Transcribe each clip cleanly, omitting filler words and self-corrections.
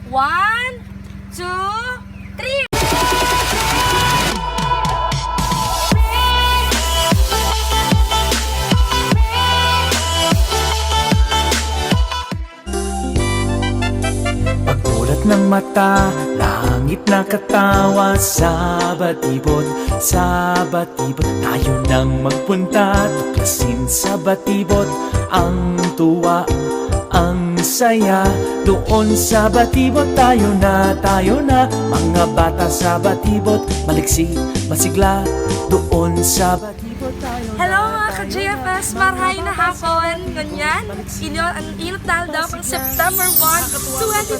1, 2, 3! Pagmulat ng mata, langit na katawa sa batibot, tayo nang magpunta, tuklasin sa batibot ang tuwa, ang saya. Doon sa batibot tayo na, mga bata sa batibot, maliksi, masigla, doon sa batibot tayo na. Hello mga ka-JFS! Marhay na hapon! Ganyan, ang inot dahil daw pang September 1,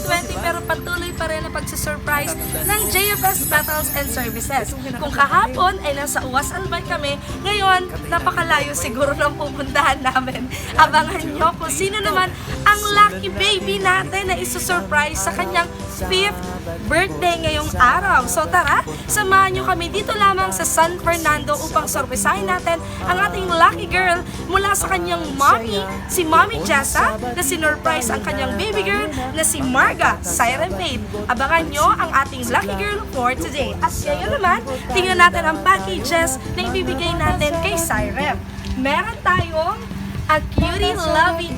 2020 pero patuloy pa rin ang pagsusurprise ng JFS Battles and Services. Kung kahapon ay nasa Uwas Albay kami, ngayon napakalayo siguro ng pupuntahan namin. Abangan nyo kung sino naman ang lucky baby natin na isusurprise sa kanyang 5th birthday ngayong araw. So tara, samahan nyo kami dito lamang sa San Fernando upang sorpresahin natin ang ating lucky girl mula sa kanyang mommy, si Mommy Jessa, na sinurprise ang kanyang baby girl na si Marga Siren Faith. Abangan nyo ang ating lucky girl for today. At ngayon naman, tingnan natin ang packages na ibibigay natin kay Siren. Meron tayong a cutie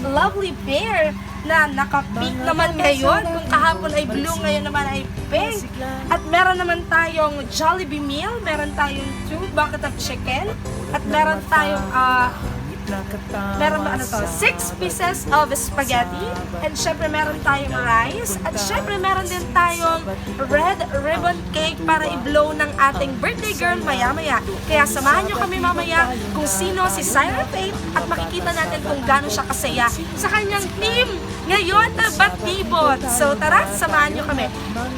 lovely bear na naka-pink naman ngayon. Kung kahapon ay blue, ngayon naman ay pink. At meron naman tayong Jollibee meal, meron tayong 2 bucket of chicken, at meron tayong 6 pieces of spaghetti, and syempre meron tayong rice, at syempre meron din tayong red ribbon cake para i-blow ng ating birthday girl maya-maya. Kaya samahan nyo kami mamaya kung sino si Siren Faith at makikita natin kung gaano siya kasaya sa kanyang team ngayon na Batibot. So tara, samahan nyo kami.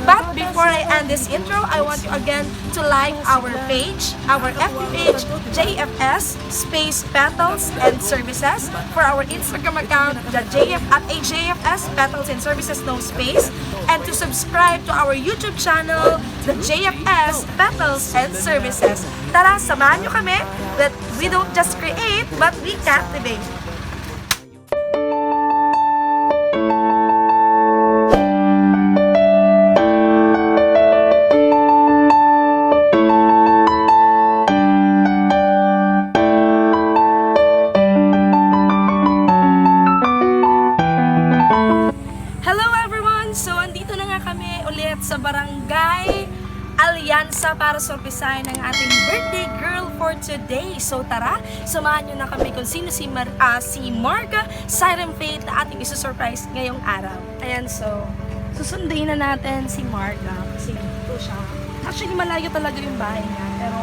But before I end this intro, I want you again to like our page, our FB page, JFS Space Battles and Services, for our Instagram account, the JFS Battles and Services no space, and to subscribe to our YouTube channel, the JFS Battles and Services. Tara, samahan nyo kami that we don't just create, but we captivate. Sa Barangay Alianza para sorpresahin ang ating birthday girl for today. So tara, samahan nyo na kami kung sino si Marga Siren Faith na ating isusurprise ngayong araw. Ayan, so susundin na natin si Marga kasi dito siya. Actually, malayo talaga yung bahay niya, pero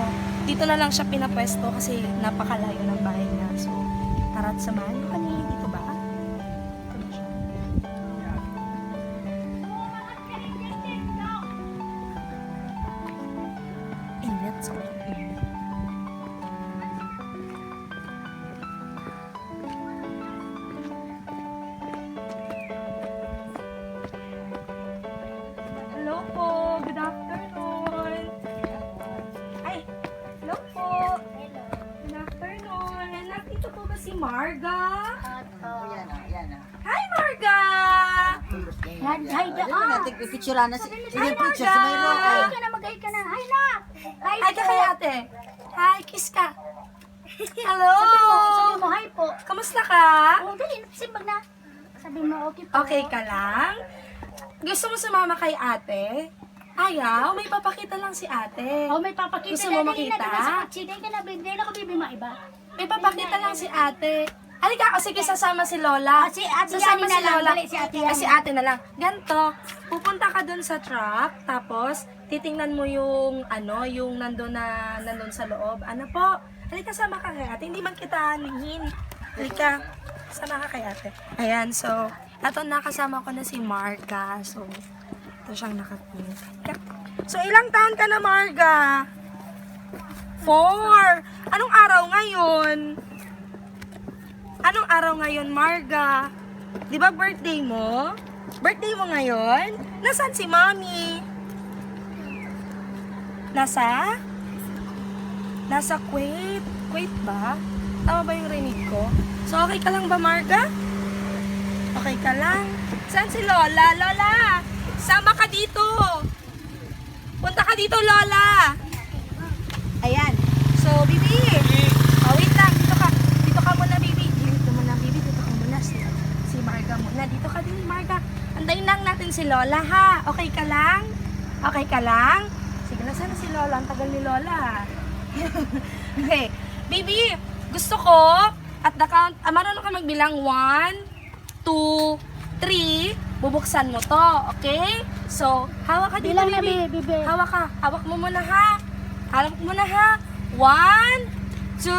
dito na lang siya pinapwesto kasi napakalayo ng bahay niya. So tara, samahan nyo kami. Dito ba? Ito na siya. So, hello po, good afternoon. Ay, hello po. Good afternoon. Nandito po ba si Marga? Yan na. Hi, Marga! Hi, picture na si Hi, picture Marga! sa mayro. Magay ka na. Hi na. Hi ka kay ate. Hi, kiss ka. Hello! Sabi mo, hi po. Kamusta ka? Oh, dali, simbag na. Sabi mo, okay po. Okay ka lang? Gusto mo sumama kay ate? Ayaw, may papakita lang si ate. Oh, may papakita. Gusto mo Dali makita? na, diba sa kotse? Dali ka na, bigay na ko bibi maiba. May papakita lang si ate. Halika, o sige, sasama si Lola. Si Ate Sasama Yani na lang. Dali, si Ate Yani. Si ate na lang. Ganto, pupunta ka dun sa truck, tapos titingnan mo yung yung nandun sa loob. Ano po? Halika, sama ka kay ate. Hindi man kita ningin. Halika, sama ka kay ate. Ayan, so, eto nakasama ko na si Marga. So, ito siyang nakating. So, ilang taon ka na, Marga? 4. Anong araw ngayon? Anong araw ngayon, Marga? Di ba birthday mo? Birthday mo ngayon? Nasaan si Mommy? Nasa Kuwait. Kuwait ba? Tama ba yung rinig ko? So, okay ka lang ba, Marga? Okay ka lang? Saan si Lola? Lola! Sama dito. Punta ka dito, Lola. Ayan. So, Bibi. Oh, wait lang. Dito ka. Dito ka muna, Bibi. Dito muna, Bibi. Dito ka muna. Si Marga muna. Dito ka din, Marga. Antayin lang natin si Lola, ha? Okay ka lang? Okay ka lang? Sige, nasaan na si Lola? Ang tagal ni Lola. Okay. Bibi, gusto ko, at the count, marunong ka magbilang 1, 2, 3, bubuksan mo to, okay? So, hawak ka dito, Bilang na, Bibi. Bibi. Hawak ka. Hawak mo muna, ha? Hawak mo muna, ha? 1, 2,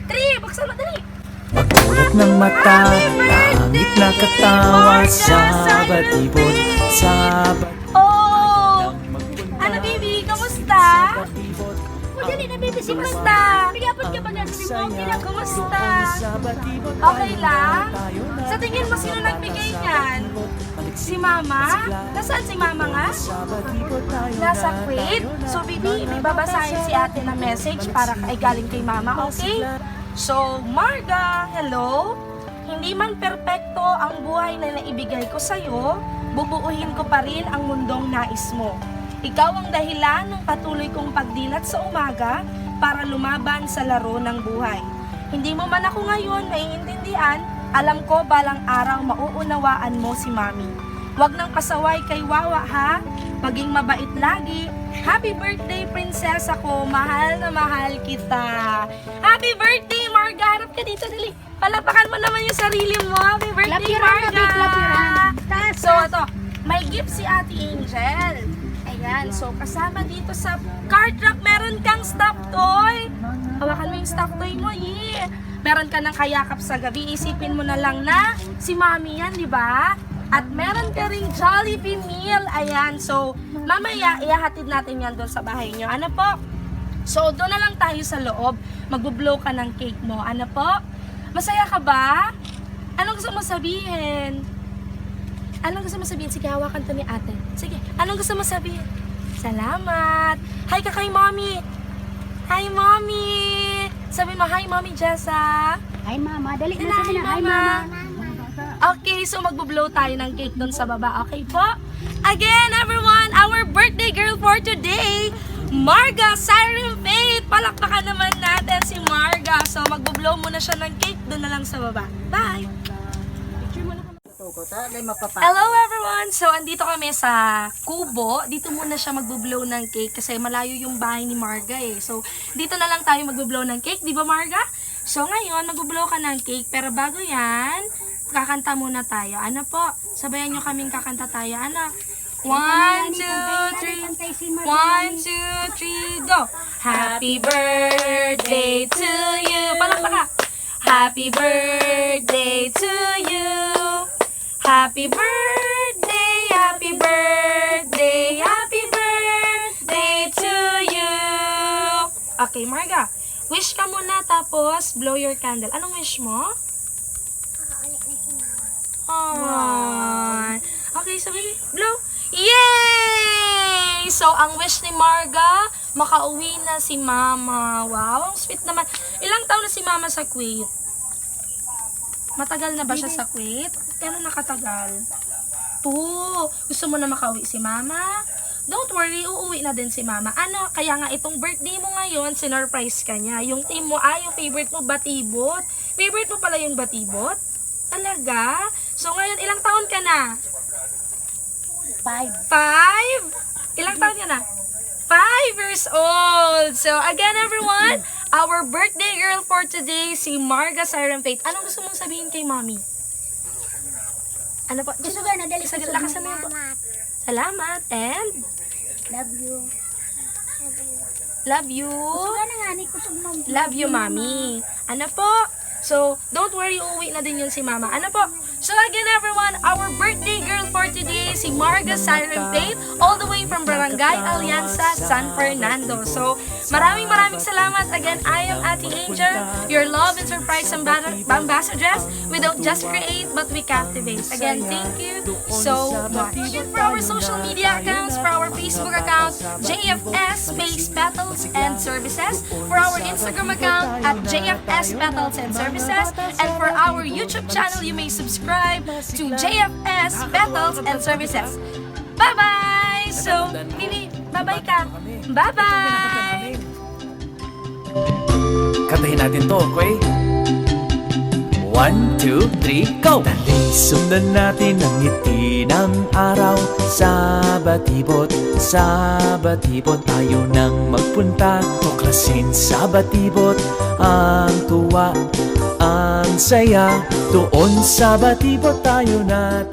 3. Buksan mo, dali. Pagkulat ng mata, langit nakatawa sa batibot, sa Oh! Ano, Bibi? Kamusta? batibot. O, dali na, baby. Si Kumusta? Bigapot ka ba na? Sabi mo, okay lang. Kumusta? Sa batibot, Okay lang? tayo na. Sa tingin mo, sino nagbigay niyan? Si Mama? Nasaan si Mama nga? Sa batibot tayo Nasa na, Kuwait. tayo na. So, Bibi, may babasahin si ate na message para ay galing kay Mama, okay? So, Marga, hello? Hindi man perpekto ang buhay na naibigay ko sa'yo, bubuuhin ko pa rin ang mundong nais mo. Ikaw ang dahilan ng patuloy kong pagdilat sa umaga para lumaban sa laro ng buhay. Hindi mo man ako ngayon maiintindihan, alam ko balang araw mauunawaan mo si Mami. Huwag nang pasaway kay Wawa, ha? Maging mabait lagi. Happy birthday, prinsesa ko. Mahal na mahal kita. Happy birthday, Marga. Harap ka dito, dali. Palapakan mo naman yung sarili mo. Happy birthday, Clap your hand, Marga. Bibi. Clap your hand. Taas, So, ito. May gift si Ate Angel. Ayan. So, kasama dito sa card truck, meron kang stuffed toy. Hawakan mo yung stuffed toy mo, yeah. Meron ka ng kayakap sa gabi. Isipin mo na lang na si Mami yan, di ba? At meron ka ring Jollibee meal. Ayan. So, mamaya, ihahatid natin yan doon sa bahay nyo. Ano po? So, doon na lang tayo sa loob. Magbo-blow ka ng cake mo. Ano po? Masaya ka ba? Anong gusto mo sabihin? Anong gusto mo sabihin? Sige, hawakan to ni ate. Sige, anong gusto mo sabihin? Salamat. Hi ka kay Mommy. Hi, Mommy. Sabi mo, hi, Mommy Jessa. Ay, Mama. Dali na, Hi, sabi na. Ay, Mama. Mama. Okay, so magbo-blow tayo ng cake doon sa baba. Okay po? Again, everyone, our birthday girl for today, Marga Siren Faith. Palakpakan naman natin si Marga. So, magbo-blow muna siya ng cake doon na lang sa baba. Bye! Hello everyone! So, andito kami sa Kubo. Dito muna siya magbo-blow ng cake kasi malayo yung bahay ni Marga eh. So, dito na lang tayo magbo-blow ng cake. Di ba, Marga? So, ngayon, magbo-blow ka ng cake. Pero bago yan, kakanta muna tayo. Ano po? Sabayan nyo kaming kakanta tayo. Ano? 1, 2, 3. 1, 2, 3, go! Happy birthday to you! Palakpaka! Happy birthday to you! Happy birthday, happy birthday, happy birthday to you! Okay, Marga. Wish ka muna tapos blow your candle. Anong wish mo? Aww. Okay, sabi blow. Yay! So, ang wish ni Marga, makauwi na si Mama. Wow, ang sweet naman. Ilang taon na si Mama sa Kuwait? Matagal na ba siya sa Kuwait? Gano'n nakatagal? 2. Gusto mo na makauwi si Mama? Don't worry, uuwi na din si Mama. Ano, kaya nga itong birthday mo ngayon, sinurprise ka niya. Yung team mo, yung favorite mo, batibot. Favorite mo pala yung batibot? Talaga? So ngayon, ilang taon ka na? 5? Ilang taon ka na? 5 years old. So again, everyone, our birthday girl for today, si Marga Siren Faith. Anong gusto mong sabihin kay Mommy? Ano po? Gusto ka na, dali. Sige, lakasan mo po. Salamat. And? Love you. Love you. Gusto ka na nga, ni kusog mo. Love you, Mommy. Ano po? So, don't worry, uuwi na din yun si Mama. Ano po? So again, everyone, our birthday girl for today, si Marga Siren Faith, all the way from Barangay Alianza, San Fernando. So, maraming salamat. Again, I am Ate Angel, your love and surprise ambassadress. We don't just create, but we captivate. Again, thank you so much. For our social media accounts, for our Facebook account, JFS Space Petals and Services, for our Instagram account at JFS Petals and Services, and for our YouTube channel, you may subscribe to JFS Petals and Services. Bye-bye! Okay, so, Mimi, bye-bye ka. Bye-bye! Kantahin natin to, okay? 1, 2, 3, go! Dali, sundan natin ang ngiti ng araw. Sa batibot tayo nang magpunta. Tuklasin sa batibot ang tuwa, ang saya. Doon sa batibot tayo na